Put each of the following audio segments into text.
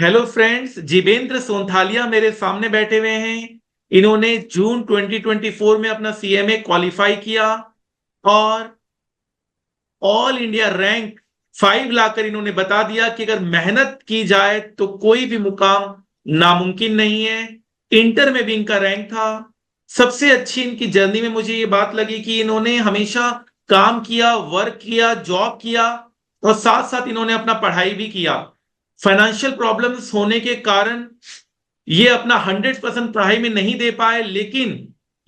Hello friends, Jeevendra Sonthalia मेरे सामने बैठे हुए हैं। इन्होंने जून 2024 में अपना सीएमए क्वालिफाई किया और ऑल इंडिया रैंक 5 लाकर इन्होंने बता दिया कि अगर मेहनत की जाए तो कोई भी मुकाम नामुमकिन नहीं है। इंटर में भी इनका रैंक था। सबसे अच्छी इनकी जर्नी में मुझे ये बात लगी कि इन्होंने हमेशा काम किया, वर्क किया, जॉब किया और साथ साथ इन्होंने अपना पढ़ाई भी किया। फाइनेंशियल प्रॉब्लम्स होने के कारण ये अपना 100% पढ़ाई में नहीं दे पाए, लेकिन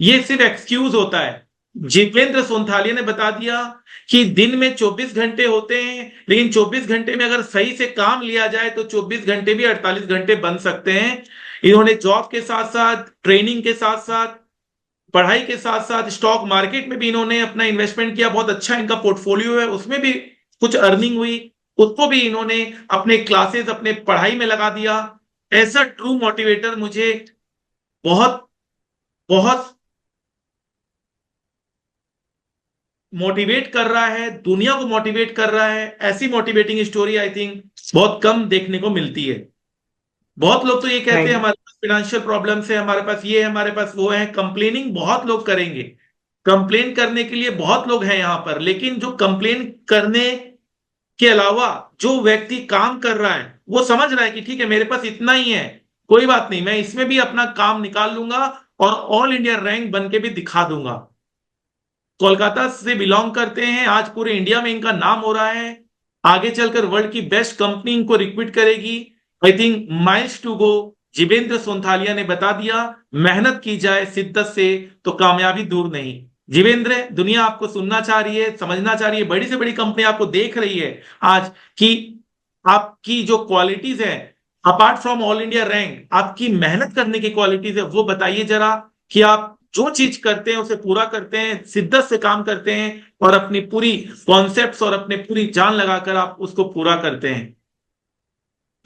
ये सिर्फ एक्सक्यूज होता है। जितेंद्र सोंथालिया ने बता दिया कि दिन में 24 घंटे होते हैं, लेकिन 24 घंटे में अगर सही से काम लिया जाए तो 24 घंटे भी 48 घंटे बन सकते हैं। इन्होंने जॉब के साथ साथ, ट्रेनिंग के साथ साथ, पढ़ाई के साथ साथ स्टॉक मार्केट में भी इन्होंने अपना इन्वेस्टमेंट किया। बहुत अच्छा इनका पोर्टफोलियो है, उसमें भी कुछ अर्निंग हुई। उसको भी इन्होंने अपने क्लासेस, अपने पढ़ाई में लगा दिया। ऐसा ट्रू मोटिवेटर मुझे बहुत बहुत मोटिवेट कर रहा है, दुनिया को मोटिवेट कर रहा है। ऐसी मोटिवेटिंग स्टोरी आई थिंक बहुत कम देखने को मिलती है। बहुत लोग तो ये कहते हैं थैंक हमारे पास फाइनेंशियल प्रॉब्लम्स है, हमारे पास ये है, हमारे पास वो है। कंप्लेनिंग बहुत लोग करेंगे, कंप्लेन करने के लिए बहुत लोग हैं यहां पर, लेकिन जो कंप्लेन करने के अलावा जो व्यक्ति काम कर रहा है वो समझ रहा है कि ठीक है, मेरे पास इतना ही है, कोई बात नहीं, मैं इसमें भी अपना काम निकाल लूंगा और ऑल इंडिया रैंक बन के भी दिखा दूंगा। कोलकाता से बिलोंग करते हैं, आज पूरे इंडिया में इनका नाम हो रहा है। आगे चलकर वर्ल्ड की बेस्ट कंपनी इनको रिक्रूट करेगी। I think miles to go. Jivendra Sonthalia ने बता दिया, मेहनत की जाए शिद्दत से तो कामयाबी दूर नहीं। जिवेंद्र, दुनिया आपको सुनना चाह रही है, समझना चाह रही है, बड़ी से बड़ी कंपनी आपको देख रही है आज कि आपकी जो क्वालिटीज है, apart from all India rank, आपकी मेहनत करने की क्वालिटीज है, वो बताइए जरा कि आप जो चीज करते हैं उसे पूरा करते हैं, शिद्दत से काम करते हैं और अपनी पूरी कॉन्सेप्ट्स और अपने पूरी जान लगाकर आप उसको पूरा करते हैं।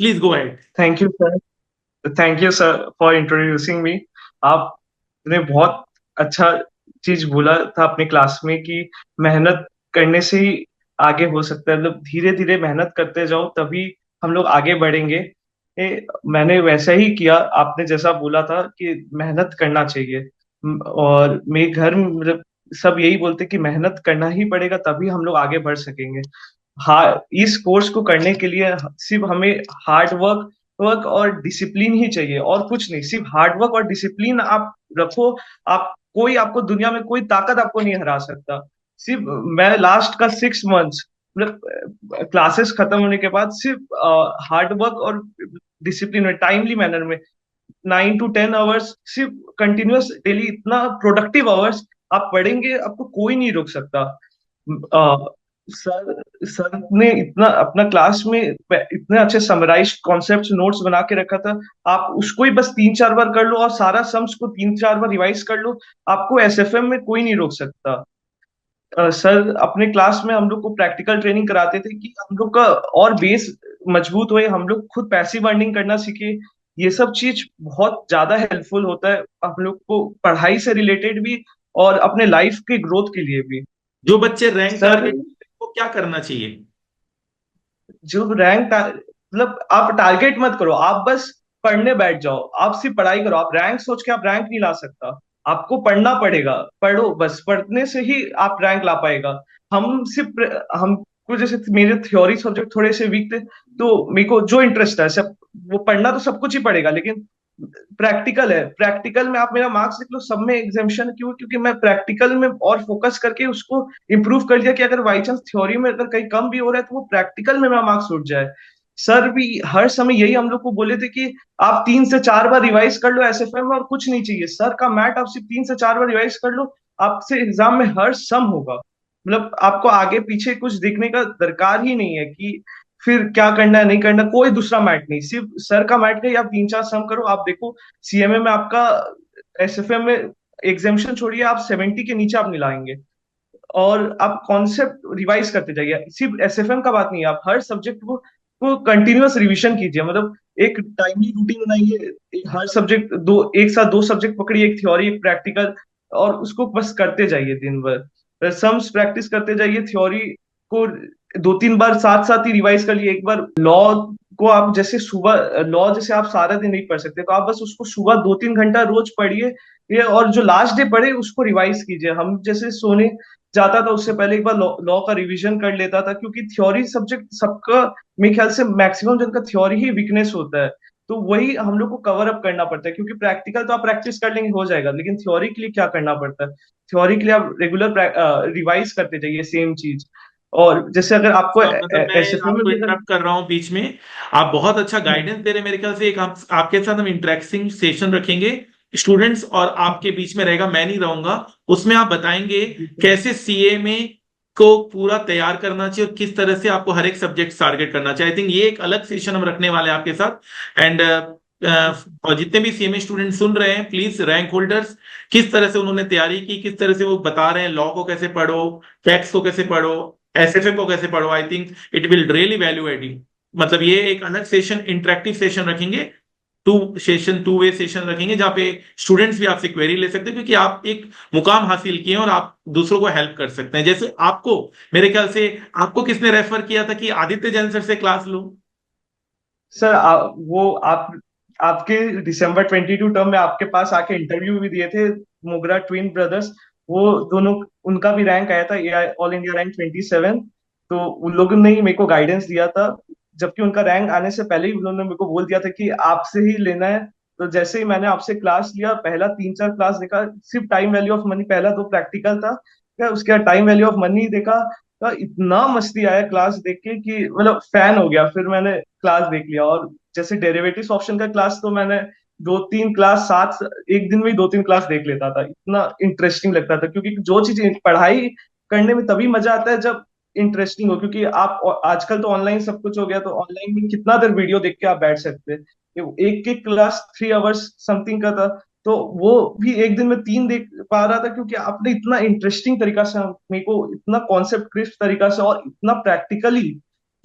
Please go ahead. Thank you sir. Thank you sir for introducing me. आपने बहुत अच्छा चीज बोला था अपने क्लास में कि मेहनत करने से ही आगे हो सकता है। मतलब धीरे धीरे मेहनत करते जाओ तभी हम लोग आगे बढ़ेंगे। मैंने वैसा ही किया, आपने जैसा बोला था कि मेहनत करना चाहिए। और मेरे घर में मतलब सब यही बोलते कि मेहनत करना ही पड़ेगा तभी हम लोग आगे बढ़ सकेंगे। हाँ, इस कोर्स को करने के लिए सिर्फ हमें हार्ड वर्क वर्क और डिसिप्लिन ही चाहिए और कुछ नहीं। सिर्फ हार्ड वर्क और डिसिप्लिन आप रखो, आप कोई आपको दुनिया में कोई ताकत आपको नहीं हरा सकता। सिर्फ मैं लास्ट का 6 मंथ्स मतलब क्लासेस खत्म होने के बाद सिर्फ हार्ड वर्क और डिसिप्लिन में, टाइमली मैनर में 9 to 10 आवर्स सिर्फ कंटिन्यूअस डेली, इतना प्रोडक्टिव आवर्स आप पढ़ेंगे, आपको कोई नहीं रोक सकता। सर सर ने इतना अपना क्लास में इतने अच्छे समराइज कॉन्सेप्ट्स नोट्स बना के रखा था। आप उसको ही बस 3-4 बार कर लो और सारा सम्स को 3-4 बार रिवाइज कर लो, आपको एसएफएम में कोई नहीं रोक सकता। सर अपने क्लास में हम लोग को प्रैक्टिकल ट्रेनिंग कराते थे कि हम लोग का और बेस मजबूत हुए, हम लोग खुद पैसिव अर्निंग करना सीखे। ये सब चीज बहुत ज्यादा हेल्पफुल होता है हम लोग को, पढ़ाई से रिलेटेड भी और अपने लाइफ के ग्रोथ के लिए भी। जो बच्चे रैंक सर, टारगेट को क्या करना चाहिए? जो मतलब आप टारगेट मत करो, आप बस पढ़ने बैठ जाओ, आप सिर्फ पढ़ाई करो। आप रैंक सोच के आप रैंक नहीं ला सकता, आपको पढ़ना पड़ेगा। पढ़ो, बस पढ़ने से ही आप रैंक ला पाएगा। हम सिर्फ हमको जैसे मेरे थ्योरी सब्जेक्ट थोड़े से वीक थे, तो मेरे को जो इंटरेस्ट है सब वो पढ़ना तो सब कुछ ही पड़ेगा, लेकिन प्रैक्टिकल है, प्रैक्टिकल में आप मेरा मार्क्स देख लो, सब में एग्जामेशन क्यों, क्योंकि मैं प्रैक्टिकल में और फोकस करके उसको इम्प्रूव कर लिया कि अगर बाई चांस थ्योरी में अगर कहीं कम भी हो रहा है तो वो प्रैक्टिकल में मेरा मार्क्स उठ जाए। सर भी हर समय यही हम लोग को बोले थे कि आप 3 से 4 बार रिवाइज कर लो एसएफएम में और कुछ नहीं चाहिए। सर का मैथ आप सिर्फ 3 से 4 बार रिवाइज कर लो, आपसे एग्जाम में हर सम होगा। मतलब आपको आगे पीछे कुछ देखने का दरकार ही नहीं है कि फिर क्या करना है नहीं करना, कोई दूसरा मैट नहीं, सिर्फ सर का मैट है। आप 3-4 सम करो, आप देखो सीएमए में आपका, एसएफएम में एग्जामेशन छोड़िए, आप 70 के नीचे आप नहीं लाएंगे। और आप कॉन्सेप्ट रिवाइज करते जाइए, सिर्फ एसएफएम का बात नहीं है, आप हर सब्जेक्ट को कंटिन्यूअस रिवीजन कीजिए। मतलब एक टाइमली रूटीन बनाइए, हर सब्जेक्ट दो, एक साथ 2 सब्जेक्ट पकड़िए, एक थ्योरी एक प्रैक्टिकल, और उसको बस करते जाइए दिन भर। सम्स प्रैक्टिस करते जाइए, थ्योरी को 2-3 बार साथ साथ ही रिवाइज कर लिए, एक बार लॉ को आप जैसे सुबह लॉ जैसे आप सारा दिन नहीं पढ़ सकते, तो आप बस उसको सुबह 2-3 घंटा रोज पढ़िए। ये और जो लास्ट डे पढ़े उसको रिवाइज कीजिए। हम जैसे सोने जाता था उससे पहले एक बार लॉ लॉ का रिवीजन कर लेता था, क्योंकि थ्योरी सब्जेक्ट सबका मेरे ख्याल से मैक्सिमम जन का थ्योरी ही वीकनेस होता है। तो वही हम लोग को कवर अप करना पड़ता है, क्योंकि प्रैक्टिकल तो आप प्रैक्टिस कर लेंगे हो जाएगा, लेकिन थ्योरी के लिए क्या करना पड़ता है? थ्योरी के लिए आप रेगुलर रिवाइज करते जाइए सेम चीज। और जैसे अगर आपको मतलब मैं एसएफए में आपको भी अगर। इंटरप्ट कर रहा हूँ बीच में। आप बहुत अच्छा हम्म, गाइडेंस दे रहे हैं मेरे ख्याल से। एक आपके साथ हम इंटरेक्टिंग सेशन रखेंगे, स्टूडेंट्स और आपके बीच में रहेगा, मैं नहीं रहूंगा। उसमें आप बताएंगे कैसे सीए में को पूरा तैयार करना चाहिए और किस तरह से आपको हर एक सब्जेक्ट टारगेट करना चाहिए। आई थिंक ये एक अलग सेशन हम रखने वाले हैं आपके साथ। एंड और जितने भी सीएमए स्टूडेंट सुन रहे हैं, प्लीज रैंक होल्डर्स, किस तरह से उन्होंने तैयारी की, किस तरह से वो बता रहे हैं लॉ को कैसे पढ़ो, टैक्स को कैसे पढ़ो, एसएफएम को कैसे पढ़ो। I think it will really value adding. मतलब ये एक अलग सेशन, इंटरेक्टिव सेशन रखेंगे, टू वे सेशन रखेंगे, जहाँ पे स्टूडेंट्स भी आपसे क्वेरी ले सकते हैं, क्योंकि आप एक मुकाम हासिल किए हैं और आप दूसरों को हेल्प कर सकते हैं। जैसे आपको, मेरे ख्याल से आपको किसने रेफर किया था कि आदित्य जैन सर से क्लास लो? सर वो आपके दिसंबर 22 टर्म में आपके पास आके इंटरव्यू भी दिए थे, मोगरा ट्विन ब्रदर्स। वो दोनों, उनका भी रैंक आया था एआई ऑल इंडिया रैंक 27। तो उन लोगों ने ही मेरे को गाइडेंस दिया था, जबकि उनका रैंक आने से पहले ही उन्होंने मेरे को बोल दिया था कि आपसे ही लेना है। तो जैसे ही मैंने आपसे क्लास लिया, पहला 3-4 क्लास देखा, सिर्फ टाइम वैल्यू ऑफ मनी, पहला 2 प्रैक्टिकल था, क्या उसके बाद टाइम वैल्यू ऑफ मनी देखा। तो इतना मस्ती आया क्लास देख के कि मतलब फैन हो गया। फिर मैंने क्लास देख लिया। और जैसे डेरिवेटिव्स ऑप्शन का क्लास तो मैंने 2-3 क्लास साथ, एक दिन में ही 2-3 क्लास देख लेता था, इतना इंटरेस्टिंग लगता था। क्योंकि जो चीज पढ़ाई करने में तभी मजा आता है जब इंटरेस्टिंग हो। क्योंकि आप आजकल तो ऑनलाइन सब कुछ हो गया, तो ऑनलाइन में कितना देर वीडियो देख के आप बैठ सकते हैं। एक एक क्लास 3 आवर्स समथिंग का था, तो वो भी एक दिन में 3 देख पा रहा था, क्योंकि आपने इतना इंटरेस्टिंग तरीका से मेरे को इतना कॉन्सेप्ट क्रिस्प तरीका से और इतना प्रैक्टिकली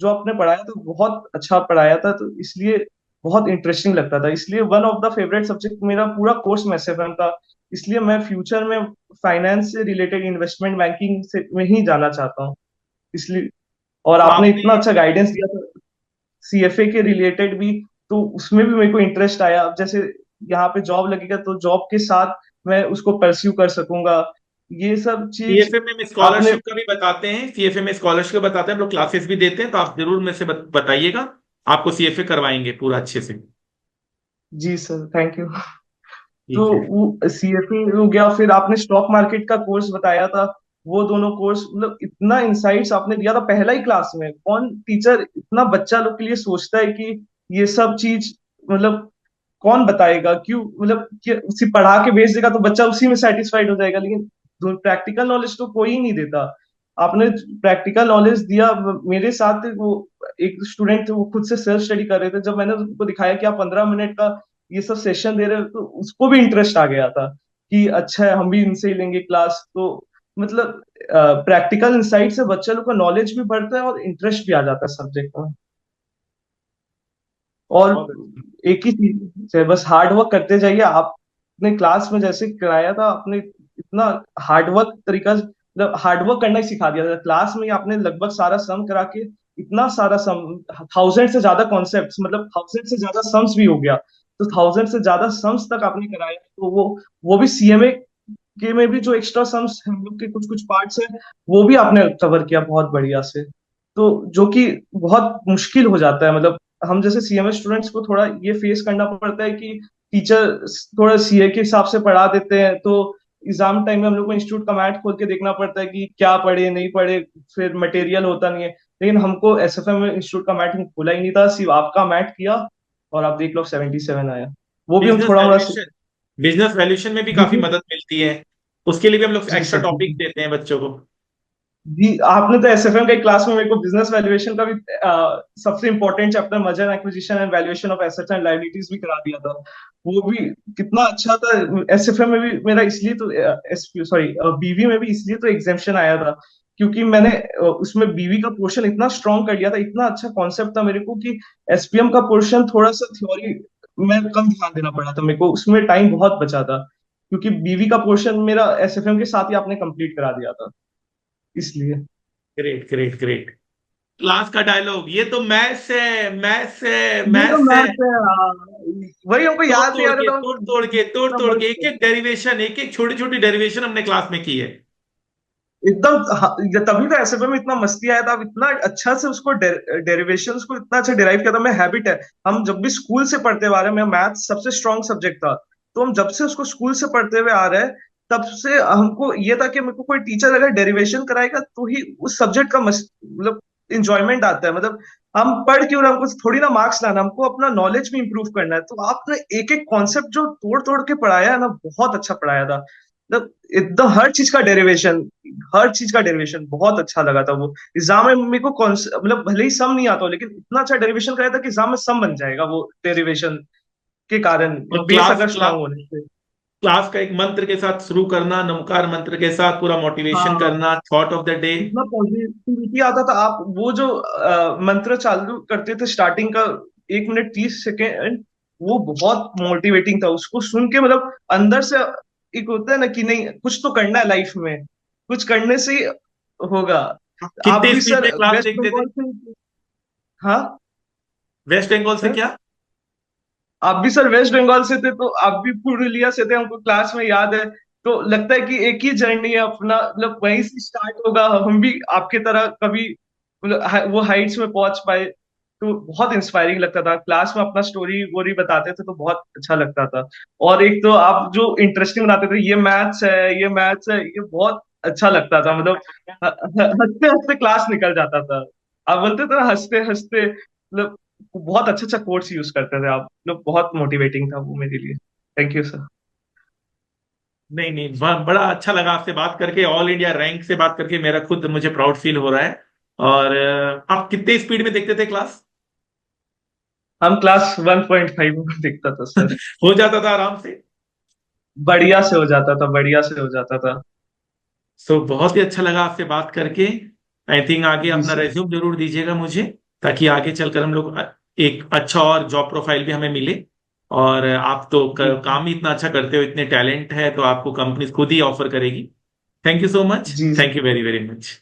जो आपने पढ़ाया, तो बहुत अच्छा पढ़ाया था। तो इसलिए बहुत इंटरेस्टिंग लगता था, इसलिए one of the favourite subject मेरा पूरा कोर्स में एसएफएम था। इसलिए मैं फ्यूचर में फाइनेंस से रिलेटेड, इन्वेस्टमेंट बैंकिंग से में ही जाना चाहता हूँ। इसलिए, और तो आपने इतना आपने अच्छा गाइडेंस दिया था सीएफए के रिलेटेड भी, तो उसमें भी मेरे को इंटरेस्ट आया। अब जैसे यहाँ पे जॉब लगेगा, तो जॉब के साथ मैं उसको परस्यू कर सकूंगा, ये सब चीज सीएफए में आपने। स्कॉलरशिप का भी बताते हैं, सीएफए में स्कॉलरशिप बताते हैं, हम लोग क्लासेस भी देते हैं, तो आप जरूर मेरे से बताइएगा, आपको सीएफए करवाएंगे पूरा अच्छे से। जी सर, थैंक यू। तो ठीक है। वो सीएफए हो गया, फिर आपने स्टॉक मार्केट का कोर्स बताया था। वो दोनों कोर्स मतलब इतना इंसाइट्स आपने दिया था पहला ही क्लास में। कौन टीचर इतना बच्चा लोग के लिए सोचता है कि ये सब चीज, मतलब कौन बताएगा? क्यों, मतलब कि उसी पढ़ा के भेज देगा तो बच्चा उसी में सेटिस्फाइड हो जाएगा, लेकिन प्रैक्टिकल नॉलेज तो कोई ही नहीं देता। आपने प्रैक्टिकल नॉलेज दिया। मेरे साथ वो एक स्टूडेंट थे, वो खुद से सेल्फ स्टडी कर रहे थे। जब मैंने उनको दिखाया कि आप 15 मिनट का ये सब सेशन दे रहे हो, तो उसको भी इंटरेस्ट आ गया था कि अच्छा है, हम भी इनसे ही लेंगे क्लास। तो मतलब प्रैक्टिकल इंसाइट से बच्चे लोग का नॉलेज भी बढ़ता है और इंटरेस्ट भी आ जाता है सब्जेक्ट में। और बहुत अच्छा। एक ही चीज है, बस हार्ड वर्क करते जाइए। आपने क्लास में जैसे कराया था, आपने इतना हार्ड वर्क तरीका, मतलब हार्ड वर्क करना ही सिखा दिया था क्लास में ही। आपने लगभग सारा सम करा के, इतना सारा सम, 1000 से ज्यादा कॉन्सेप्ट्स, मतलब 1000 से ज्यादा सम्स भी हो गया। तो 1000 से ज्यादा सम्स तक आपने कराया, तो वो भी सीएमए के में भी जो एक्स्ट्रा सम्स हम लोग के कुछ कुछ पार्ट्स है, वो भी आपने कवर किया बहुत बढ़िया से। तो जो कि बहुत मुश्किल हो जाता है, मतलब हम जैसे सीएमए स्टूडेंट्स को थोड़ा ये फेस करना पड़ता है कि टीचर थोड़ा सीए के हिसाब से पढ़ा देते हैं। तो एग्जाम टाइम में हम लोग को इंस्टीट्यूट का मैट खोल के देखना पड़ता है कि क्या पढ़े नहीं पढ़े, फिर मटेरियल होता नहीं है। लेकिन हमको एसएफएम में इंस्टीट्यूट का मैट खोला ही नहीं था, सिर्फ आपका मैट किया, और आप देख लो 77 आया। वो भी हम बिजनेस थोड़ा मोड़ा वैल्यूएशन, बिजनेस वैल्यूएशन में भी काफी बिजनेस। मदद मिलती है, उसके लिए भी हम लोग जी एक्स्ट्रा सर। टॉपिक देते हैं बच्चों को। जी, आपने तो एसएफएम के क्लास में मेरे को बिजनेस वैल्यूएशन का भी सबसे important chapter merger acquisition and valuation of assets and liabilities भी करा दिया था। वो भी कितना अच्छा था। एसएफएम में भी मेरा इसलिए तो सॉरी बीवी में भी इसलिए तो एग्जेम्पशन आया था, क्योंकि मैंने उसमें बीवी का पोर्शन इतना स्ट्रॉन्ग कर लिया था। इतना अच्छा कॉन्सेप्ट था मेरे को कि एसपीएम का पोर्शन थोड़ा सा थ्योरी में कम ध्यान देना पड़ा था मेरे को, उसमें टाइम बहुत बचा था, क्योंकि बीवी का पोर्शन मेरा एसएफएम के साथ ही आपने कंप्लीट करा दिया था, इसलिए। Great great great. क्लास का डायलॉग, ये तो मैथ्स है, मैथ्स है, ये तो मैथ्स है। मैथ है, हाँ। वही हमको तोड़ याद नहीं तोड़ आ रहा के था। तोड़ तोड़ के तोड़ इतना तोड़ के एक मस्त। एक डेरिवेशन, एक एक छोटी छोटी डेरिवेशन हमने क्लास में की है। एकदम ये तभी तो एसएफए में इतना मस्ती आया था। अब इतना अच्छा से उसको डेरिवेशंस को इतना अच्छा डिराइव किया था। मैं हैबिट है, हम जब भी स्कूल से पढ़ते हुए आ रहे हैं, मैं मैथ सबसे स्ट्रॉन्ग सब्जेक्ट था, तो हम जब से उसको स्कूल से पढ़ते हुए आ रहे हैं, तब से हमको ये था कि मेरे को कोई टीचर अगर डेरिवेशन कराएगा तो ही उस सब्जेक्ट का मतलब इंजॉयमेंट आता है। मतलब हम पढ़ क्यों रहे हैं, हमको थोड़ी ना मार्क्स लाना, हमको अपना नॉलेज भी इंप्रूव करना है। तो आपने एक एक कॉन्सेप्ट जो तोड़ तोड़ के पढ़ाया है ना, बहुत अच्छा पढ़ाया था। मतलब एकदम हर चीज का डेरिवेशन बहुत अच्छा लगा था वो। एग्जाम में मेरे को मतलब भले ही सम नहीं आता हो, लेकिन इतना अच्छा डेरिवेशन कराया था कि एग्जाम में सम बन जाएगा वो डेरिवेशन के कारण, और बेस क्लास अगर क्लास स्ट्रांग होने से। क्लास का एक मंत्र के साथ शुरू करना, नमकार मंत्र के साथ पूरा मोटिवेशन हाँ, करना, थॉट ऑफ द डे। इतना पॉजिटिविटी आता था। आप वो जो मंत्र चालू करते थे स्टार्टिंग का 1 मिनट 30 सेकेंड, वो बहुत मोटिवेटिंग था। उसको सुन के मतलब अंदर से एक होता है ना कि नहीं, कुछ तो करना है लाइफ में, कुछ करने से ही होगा। आप कितने भी स्पीड सर में क्लास वेस्ट देखते थे? बंगाल से? हाँ वेस्ट बंगाल से सर, क्या? आप भी सर वेस्ट बंगाल से थे, तो आप भी पुरुलिया से थे, हमको क्लास में याद है। तो लगता है कि एक ही जर्नी है अपना, मतलब वहीं से स्टार्ट होगा। हम भी आपके तरह कभी मतलब वो हाइट्स में पहुंच पाए। तो बहुत इंस्पायरिंग लगता था क्लास में, अपना स्टोरी वोरी बताते थे तो बहुत अच्छा लगता था। और एक तो आप जो इंटरेस्टिंग बनाते थे, ये मैथ्स है, ये मैथ्स है, ये बहुत अच्छा लगता था। मतलब हंसते हंसते क्लास निकल जाता था। आप बोलते थे ना हंसते हंसते, मतलब बहुत अच्छा अच्छा कोट्स यूज करते थे आप लोग। बहुत मोटिवेटिंग था वो मेरे लिए। Thank you sir. नहीं नहीं, बड़ा अच्छा लगा आपसे बात करके, ऑल इंडिया रैंक से बात करके मेरा खुद मुझे प्राउड फील हो रहा है। और आप कितने स्पीड में देखते थे क्लास? हम क्लास 1.5 में दिखता था सर। हो जाता था आराम से? बढ़िया से हो जाता था, बढ़िया से हो जाता था। सो बहुत ही अच्छा लगा आपसे बात करके। आई थिंक आगे जी अपना सर। रेज्यूम जरूर दीजिएगा मुझे, ताकि आगे चलकर हम लोग एक अच्छा और जॉब प्रोफाइल भी हमें मिले। और आप तो जी काम ही इतना अच्छा करते हो, इतने टैलेंट है, तो आपको कंपनी खुद ही ऑफर करेगी। Thank you so much. जी thank you very very much.